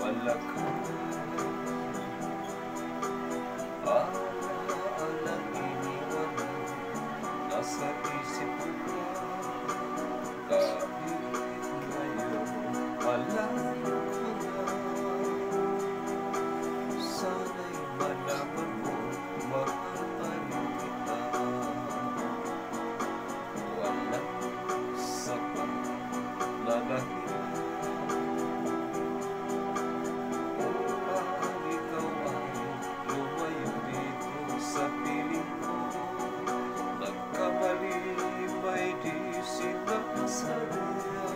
malakad. Alaalang iniwan mo, nasa isip ko pa. Kahit ngayon, malayo ka na. Sana'y malaman mo, mahal pa rin kita. Walang sapat na dahilan upang ikaw ay lumayo dito sa piling ko. Nagkamali may di sinasadya.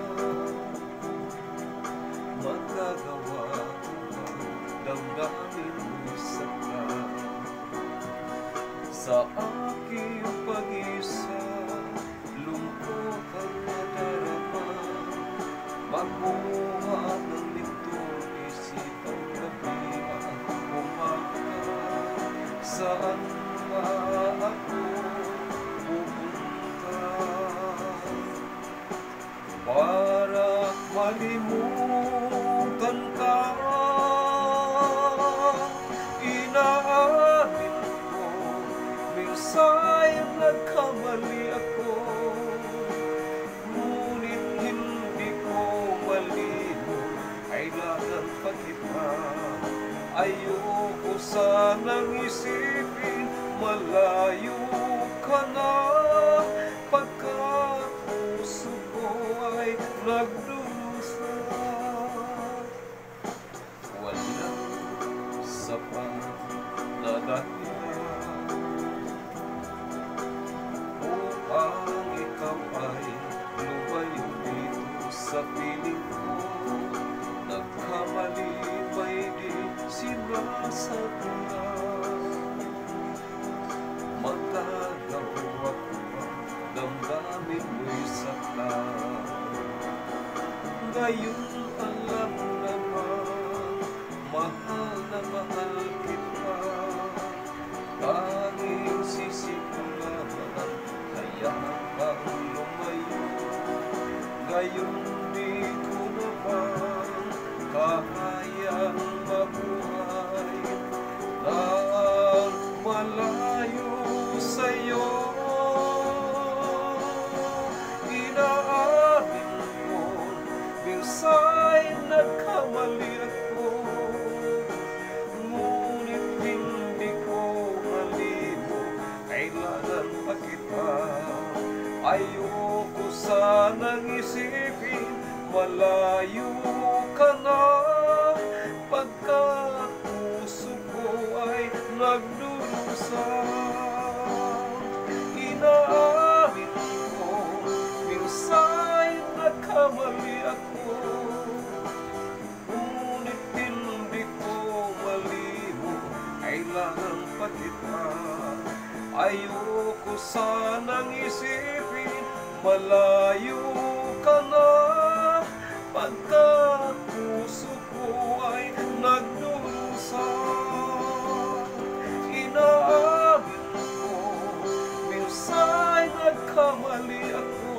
Magagawa ko ba damdamin mo saktan sa aking pag-isa? Lungkot ang nadarama, magmumuha ng lintong isipang gabi at umaga. Saan ba ako pupunta para malimutan ka? Inaamin ko, minsa'y nagkamali ako, ngunit hindi ko malino, kailangan pa kita. Ayoko sanang isipin, malayo ka na, pagkat puso ko ay nagdurusa. Walang sapat na dahilan upang ikaw ay lumayo dito sa piling ko. Nagkamali may di sinasadya. Magagawa ko ba damdamin mo'y saktan? Ngayon alam naman, mahal na mahal kita. Tanging sisipulan, kaya kang lumayo. Ngayon di ko naman kayang mabuhay nang malayo sa'yo. Inaamin ko, minsa'y nagkamali ako, ngunit hindi ko malino, kailangan pa kita. Ayoko sanang isipin, malayo ka na, pagkat puso ko ay nagdurusa. Inaamin ko, minsa'y nagkamali ako, ngunit hindi ko malino, kailangan pa kita. Ayoko sanang isipin, malayo ka na, pagkat puso ko ay nagdurusa. Inaamin ko, minsa'y nagkamali ako,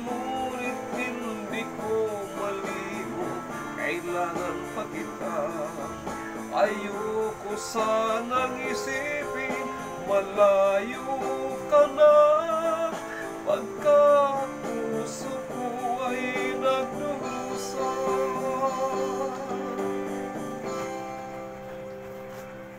ngunit hindi ko malino, kailangan pa kita. Ayoko sanang isipin, malayo ka na,